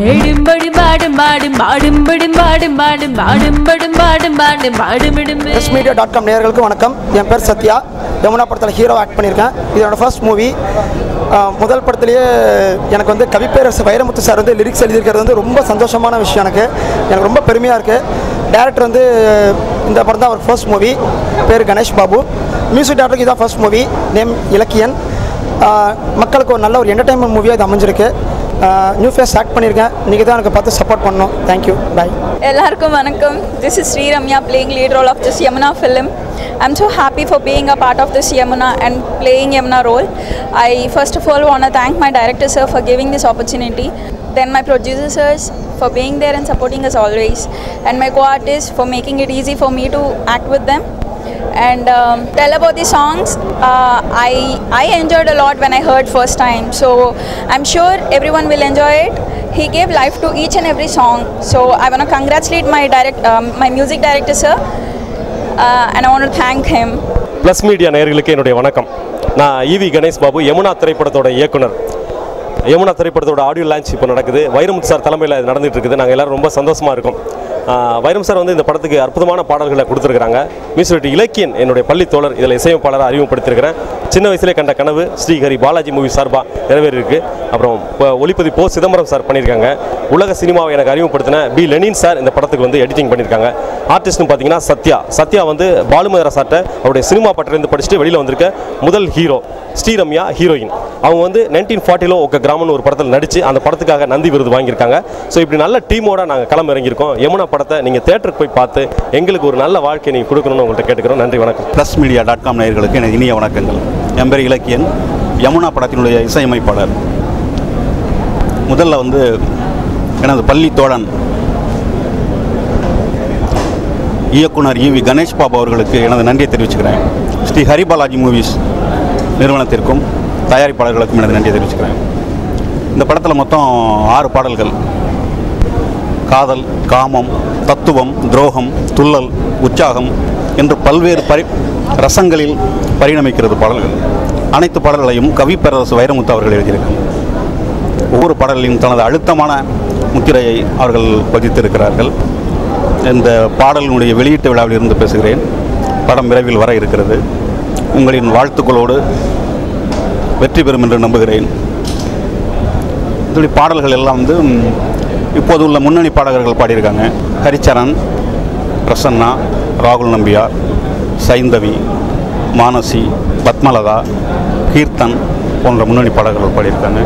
ஏடும்படி மாடும் மாடும் மாடும்படி மாடும் மாடும் மாடும்படும் மாடும் மாடும் மாடுமிடும். SMedia.com நேயர்களுக்கு வணக்கம். என் பேர் சத்யா. யமுனா படத்தில் ஹீரோ ஆக்ட் பண்ணியிருக்கேன். இதோட ஃபர்ஸ்ட் மூவி. முதல் படத்துலேயே எனக்கு வந்து கவிப்பேரரசு வைரமுத்து சார் வந்து லிரிக்ஸ் எழுதியிருக்கிறது வந்து ரொம்ப சந்தோஷமான விஷயம். எனக்கு ரொம்ப பெருமையாக இருக்குது. டேரக்டர் வந்து இந்த படம் தான் அவர் ஃபர்ஸ்ட் மூவி. பேர் கணேஷ் பாபு. மியூசிக் டேரக்டருக்கு இதான் ஃபர்ஸ்ட் மூவி. நேம் இலக்கியன். மக்களுக்கு ஒரு நல்ல ஒரு என்டர்டைன்மெண்ட் மூவியாக இது அமைஞ்சிருக்கு. நியூ ஃபேஸ் ஆக்ட் பண்ணியிருக்கேன். நீங்கள் தான் எனக்கு பார்த்து சப்போர்ட் பண்ணணும். தேங்க்யூ. பாய். எல்லாருக்கும் வணக்கம். This is Sri Ramya playing lead role of this Yamuna film. I'm so happy for being a part of this Yamuna and playing Yamuna role. I first of all want to thank my director sir for giving this opportunity. Then my producer sirs for being there and supporting us always. And my co-artists for making it easy for me to act with them. And tell about the songs. I enjoyed a lot when I heard first time. So I'm sure everyone will enjoy it. He gave life to each and every song. So I want to congratulate my music director sir. And I want to thank him. Plus media நேயர்களுக்கு என்னுடைய வணக்கம். நான் EV Ganesh Babu, Yamuna திரைப்படத்தோட இயக்குனர். யமுனா திரைப்படத்தோட audio launch இப்போ நடக்குது. Vairamuthu sir தலைமையில் நடந்துகிட்டு இருக்குது. நாங்கள் எல்லோரும் ரொம்ப சந்தோஷமாக இருக்கோம். வைரம் சார் வந்து இந்த படத்துக்கு அற்புதமான பாடல்களை கொடுத்துருக்குறாங்க. மியூசிக் இலக்கியன் என்னுடைய பள்ளி தோழர் இதில் இசையமைப்பாளராக அறிமுகப்படுத்தியிருக்கிறேன். சின்ன வயசுலேயே கண்ட கனவு ஸ்ரீஹரி பாலாஜி மூவி சார்பாக நிறைவேறியிருக்கு. அப்புறம் இப்போ ஒளிப்பதி போ சிதம்பரம் சார் பண்ணியிருக்காங்க. உலக சினிமாவை எனக்கு அறிமுகப்படுத்தின பி லெனின் சார் இந்த படத்துக்கு வந்து எடிட்டிங் பண்ணியிருக்காங்க. ஆர்டிஸ்ட்னு பார்த்தீங்கன்னா சத்யா வந்து பாலுமேந்திரா சார்ட்ட அவருடைய சினிமா பட்டிலேருந்து படிச்சுட்டு வெளியில் வந்திருக்க முதல் ஹீரோ. ஸ்ரீரம்யா ஹீரோயின். அவங்க வந்து 1940 ஒக்க கிராமம்னு ஒரு படத்தில் நடித்து அந்த படத்துக்காக நந்தி விருது வாங்கியிருக்காங்க. ஸோ இப்படி நல்ல டீமோட நாங்கள் களம் இறங்கியிருக்கோம். யமுனா படத்தை நீங்கள் தேட்டருக்கு போய் பார்த்து எங்களுக்கு ஒரு நல்ல வாழ்க்கையை நீங்கள் கொடுக்கணும்னு உங்கள்கிட்ட கேட்டுக்கிறோம். நன்றி, வணக்கம். +media.com நேயர்களுக்கு எனக்கு இனிய வணக்கங்கள். என் பேர் இலக்கியன், யமுனா படத்தினுடைய இசையமைப்பாளர். முதல்ல வந்து எனது பள்ளி தோழன் இயக்குனர் EV கணேஷ் பாபு அவர்களுக்கு எனது நன்றியை தெரிவிச்சுக்கிறேன். ஸ்ரீ ஹரிபாலாஜி மூவிஸ் நிறுவனத்திற்கும் தயாரிப்பாளர்களுக்கும் எனது நன்றியை தெரிவிச்சுக்கிறேன். இந்த படத்தில் மொத்தம் 6 பாடல்கள். காதல், காமம், தத்துவம், துரோகம், துள்ளல், உற்சாகம் என்று பல்வேறு ரசங்களில் பரிணமிக்கிறது பாடல்கள். அனைத்து பாடல்களையும் கவிப்பேரரசு வைரமுத்து அவர்கள் எழுதியிருக்காங்க. ஒவ்வொரு பாடலையும் தனது அழுத்தமான முத்திரையை அவர்கள் பதித்திருக்கிறார்கள். இந்த பாடலினுடைய வெளியீட்டு விழாவில் இருந்து பேசுகிறேன். படம் விரைவில் வர இருக்கிறது. உங்களின் வாழ்த்துக்களோடு வெற்றி பெறும் என்று நம்புகிறேன். இதனுடைய பாடல்கள் எல்லாம் வந்து இப்போது உள்ள முன்னணி பாடகர்கள் பாடியிருக்காங்க. ஹரிச்சரன், பிரசன்னா, ராகுல் நம்பியார், சைந்தவி, மானசி, பத்மலதா, கீர்த்தன் போன்ற முன்னணி பாடகர்கள் பாடியிருக்காங்க.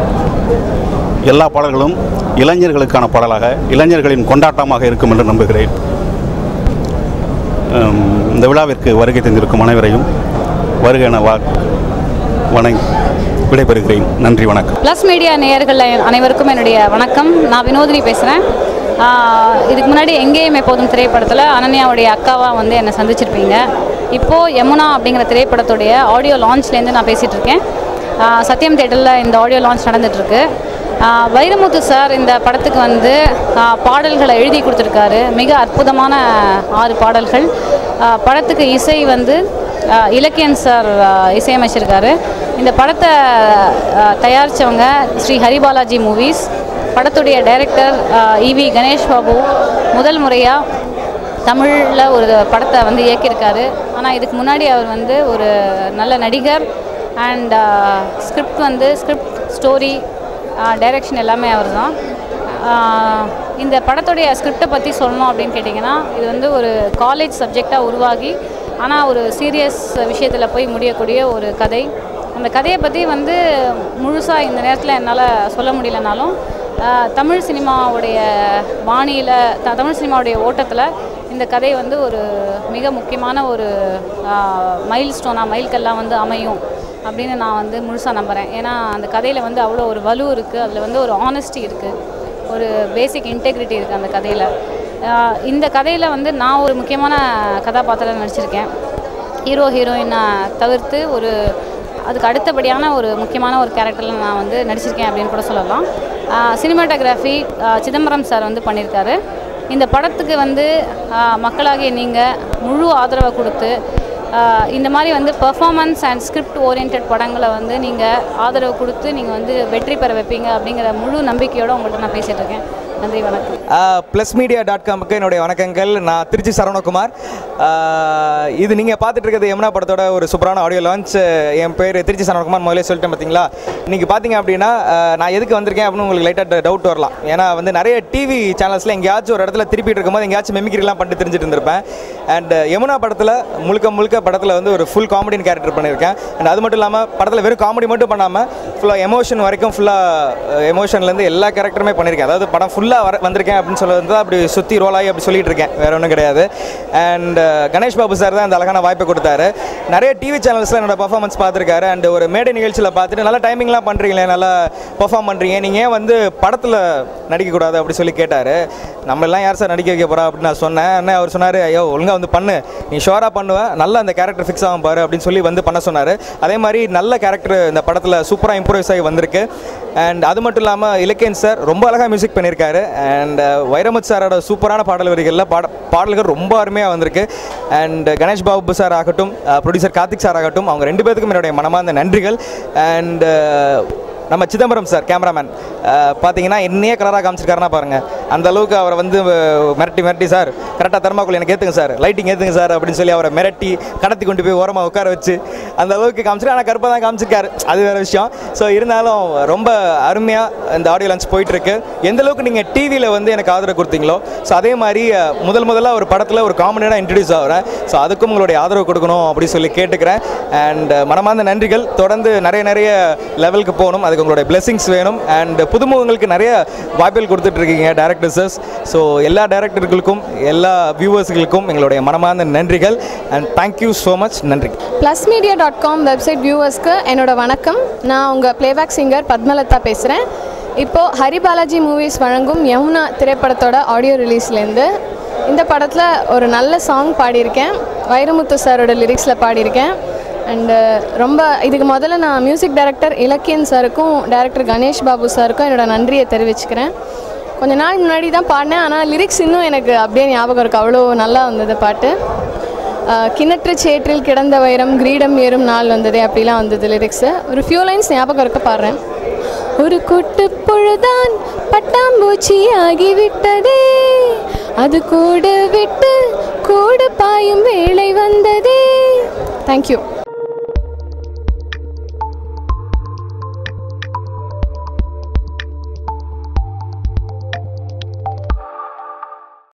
எல்லா பாடல்களும் இளைஞர்களுக்கான பாடலாக, இளைஞர்களின் கொண்டாட்டமாக இருக்கும் என்று நம்புகிறேன். இந்த விழாவிற்கு வருகை தந்திருக்கும் அனைவரையும் வருக என வணங்கி விடைபெறுகிறேன். நன்றி, வணக்கம். ப்ளஸ் மீடியா நேயர்கள் அனைவருக்கும் என்னுடைய வணக்கம். நான் வினோதினி பேசுகிறேன். இதுக்கு முன்னாடி எங்கேயும் எப்போதும் திரைப்படத்தில் அனன்யாவுடைய அக்காவாக வந்து என்னை சந்திச்சிருப்பீங்க. இப்போது யமுனா அப்படிங்கிற திரைப்படத்துடைய ஆடியோ லான்ச்லேருந்து நான் பேசிகிட்டு இருக்கேன். சத்யம் தேட்டரில் இந்த ஆடியோ லான்ச் நடந்துகிட்ருக்கு. வைரமுத்து சார் இந்த படத்துக்கு வந்து பாடல்களை எழுதி கொடுத்துருக்காரு. மிக அற்புதமான 6 பாடல்கள். படத்துக்கு இசை வந்து இலக்கியன் சார் இசையமைச்சிருக்காரு. இந்த படத்தை தயாரித்தவங்க ஸ்ரீ ஹரிபாலாஜி மூவிஸ். படத்துடைய டைரக்டர் EV கணேஷ் பாபு முதல் முறையாக தமிழில் ஒரு படத்தை வந்து இயக்கியிருக்காரு. ஆனால் இதுக்கு முன்னாடி அவர் வந்து ஒரு நல்ல நடிகர். அண்ட் ஸ்கிரிப்ட் ஸ்டோரி டைரக்ஷன் எல்லாமே அவர் தான். இந்த படத்துடைய ஸ்கிரிப்டை பற்றி சொல்லணும் அப்படின்னு கேட்டிங்கன்னா, இது வந்து ஒரு காலேஜ் சப்ஜெக்டாக உருவாகி ஆனால் ஒரு சீரியஸ் விஷயத்தில் போய் முடியக்கூடிய ஒரு கதை. அந்த கதையை பற்றி வந்து முழுசாக இந்த நேரத்தில் என்னால் சொல்ல முடியலனாலும் தமிழ் சினிமாவுடைய வாணியில் தமிழ் சினிமாவுடைய ஓட்டத்தில் இந்த கதை வந்து ஒரு மிக முக்கியமான ஒரு மைல்கல்லாம் வந்து அமையும் அப்படின்னு நான் வந்து முழுசாக நம்புகிறேன். ஏன்னா அந்த கதையில் வந்து அவ்வளோ ஒரு வலு இருக்குது. அதில் வந்து ஒரு ஆனஸ்டி இருக்குது, ஒரு பேசிக் இன்டெகிரிட்டி இருக்குது அந்த கதையில். இந்த கதையில் வந்து நான் ஒரு முக்கியமான கதாபாத்திரம் நடிச்சிருக்கேன். ஹீரோயினை தவிர்த்து அதுக்கு அடுத்தபடியான ஒரு முக்கியமான ஒரு கேரக்டரில் நான் வந்து நடிச்சிருக்கேன் அப்படின்னு கூட சொல்லலாம். சினிமாட்டோகிராஃபி சிதம்பரம் சார் வந்து பண்ணியிருக்காரு. இந்த படத்துக்கு வந்து மக்களாகிய நீங்கள் முழு ஆதரவை கொடுத்து இந்த மாதிரி வந்து பெர்ஃபார்மன்ஸ் அண்ட் ஸ்கிரிப்ட் ஓரியன்ட் படங்களை வந்து நீங்கள் ஆதரவு கொடுத்து நீங்கள் வந்து வெற்றி பெற வைப்பீங்க அப்படிங்கிற முழு நம்பிக்கையோடு உங்கள்கிட்ட நான் பேசிகிட்டு இருக்கேன். நன்றி, வணக்கம். +media.com-க்கு என்னுடைய வணக்கங்கள். நான் திருச்சி சரவணகுமார். இது நீங்கள் பார்த்துட்டு இருக்கிறது யமுனா படத்தோட ஒரு சூப்பரான ஆடியோ லான்ச். என் பேர் திருச்சி சரவணகுமார், முதலே சொல்லிட்டேன் பார்த்தீங்களா. இன்றைக்கி பார்த்தீங்க அப்படின்னா நான் எதுக்கு வந்திருக்கேன் அப்படின்னு உங்களுக்கு லைட்டாக டவுட் வரலாம். ஏன்னா வந்து நிறைய டிவி சேனல்ஸில் எங்கேயாச்சும் ஒரு இடத்துல திருப்பிட்டு இருக்கும்போது எங்கேயாச்சும் மெமிக்ரிலாம் பண்ணிட்டு தெரிஞ்சுட்டு இருந்திருப்பேன். அண்ட் யமுனா படத்தில் முழுக்க படத்தில் வந்து ஒரு ஃபுல் காமெடியின் கேரக்டர் பண்ணியிருக்கேன். அண்ட் அது மட்டும் இல்லாமல் படத்தில் வெறும் காமெடி மட்டும் பண்ணாமல் ஃபுல்லாக எமோஷன் வரைக்கும் ஃபுல்லாக எமோஷன்லேருந்து எல்லா கேரக்டருமே பண்ணியிருக்கேன். அதாவது படம் ஃபுல்லாக வந்திருக்கேன் அப்படின்னு சொல்லுறது தான் அப்படி சுற்றி ரோலாகி அப்படி சொல்லிட்டு இருக்கேன், வேறு ஒன்றும் கிடையாது. அண்ட் கணேஷ் பாபு சார் தான் அந்த அழகான வாய்ப்பை கொடுத்தாரு. நிறைய டிவி சேனல்ஸில் என்னோட பர்ஃபார்மன்ஸ் பார்த்துருக்காரு. அண்ட் ஒரு மேடை நிகழ்ச்சியில் பார்த்துட்டு நல்லா டைமிங்லாம் பண்ணுறீங்களே, நல்லா பர்ஃபார்ம் பண்ணுறீங்க, நீங்கள் ஏன் வந்து படத்தில் நடிக்கக்கூடாது அப்படி சொல்லி கேட்டார். நம்மளாம் யார் சார் நடிக்க வைக்க போகிறா அப்படின்னு நான் சொன்னேன். அவர் சொன்னார், ஐயோ ஒழுங்காக வந்து பண்ணு, நீ ஷோராக பண்ணுவேன், நல்லா அந்த கேரக்டர் ஃபிக்ஸ் ஆகும் பாரு அப்படின்னு சொல்லி வந்து பண்ண சொன்னார். அதே மாதிரி நல்ல கேரக்டர் இந்த படத்தில் சூப்பராக இம்ப்ரூவைஸ் ஆகி வந்திருக்கு. அண்ட் அது மட்டும் இல்லாமல் இலக்கியன் சார் ரொம்ப அழகாக மியூசிக் பண்ணியிருக்காரு. அண்ட் வைரமுத்து சாரோட சூப்பரான பாடல் வரிகளில் பாடல்கள் ரொம்ப அருமையாக வந்திருக்கு. அண்ட் கணேஷ் பாபு சார் ஆகட்டும், ப்ரொடியூசர் கார்த்திக் சார் ஆகட்டும், அவங்க 2 பேருக்கும் என்னுடைய மனமார்ந்த நன்றிகள். அண்ட் நம்ம சிதம்பரம் சார் கேமராமேன் பார்த்தீங்கன்னா என்னையே கலராக காமிச்சிருக்காருன்னா பாருங்கள், அந்த அளவுக்கு அவரை வந்து மிரட்டி சார் கரெக்டாக தர்மாக்குள்ள எனக்கு ஏற்றுங்க சார், லைட்டிங் ஏற்றுங்க சார் அப்படின்னு சொல்லி அவரை மிரட்டி கடத்தி கொண்டு போய் ஓரமாக உட்கார வச்சு அந்த அளவுக்கு காமிச்சிருக்காரு. ஆனால் கருப்பாக தான் காமிச்சிருக்காரு, அது வேறு விஷயம். ஸோ இருந்தாலும் ரொம்ப அருமையாக இந்த ஆடியோ லான்ச் போயிட்டுருக்கு. எந்த அளவுக்கு நீங்கள் டிவியில் வந்து எனக்கு ஆதரவு கொடுத்தீங்களோ, ஸோ அதே மாதிரி முதல்ல ஒரு படத்தில் ஒரு காமெடியாக இன்ட்ரடியூஸ் ஆகிறேன். ஸோ அதுக்கும் உங்களுடைய ஆதரவு கொடுக்கணும் அப்படின்னு சொல்லி கேட்டுக்கிறேன். அண்ட் மனமார்ந்த நன்றிகள். தொடர்ந்து நிறைய லெவலுக்கு போகணும், அதுக்கு உங்களுடைய பிளெஸிங்ஸ் வேணும். அண்ட் புதுமுகங்களுக்கு நிறைய வாய்ப்புகள் கொடுத்துட்ருக்கீங்க டேரக்டர்ஸஸ். ஸோ எல்லா டேரக்டர்களுக்கும் எல்லா வியூவர்ஸுகளுக்கும் எங்களுடைய மனமார்ந்த நன்றிகள். And thank you so much. நன்றி. +media.com வெப்சைட் வியூவர்ஸ்க்கு என்னோட வணக்கம். நான் உங்கள் பிளேபேக் சிங்கர் பத்மலதா பேசுகிறேன். இப்போது ஹரிபாலாஜி மூவிஸ் வழங்கும் யமுனா திரைப்படத்தோட ஆடியோ ரிலீஸ்லேருந்து இந்த படத்தில் ஒரு நல்ல சாங் பாடியிருக்கேன். வைரமுத்து சாரோட லிரிக்ஸில் பாடியிருக்கேன். அண்டு ரொம்ப இதுக்கு முதல்ல நான் மியூசிக் டைரக்டர் இலக்கியன் சாருக்கும் டைரக்டர் கணேஷ் பாபு சாருக்கும் என்னோட நன்றியை தெரிவிச்சுக்கிறேன். கொஞ்ச நாள் முன்னாடி தான் பாடினேன், ஆனால் லிரிக்ஸ் இன்னும் எனக்கு அப்படியே ஞாபகம் இருக்குது, அவ்வளோ நல்லா வந்தது பாட்டு. கிணற்று சேற்றில் கிடந்த வைரம் கிரீடம் ஏறும் நாள் வந்ததே அப்படிலாம் வந்தது லிரிக்ஸு. ஒரு ஃபியூ லைன்ஸ் ஞாபகம் இருக்க பாடுறேன். ஒரு கூட்டு பொழுதான் பட்டாம்பூச்சி ஆகிவிட்டதே, அது கூடு விட்டு கூடு பாயும் வேளை வந்ததே. தேங்க்யூ.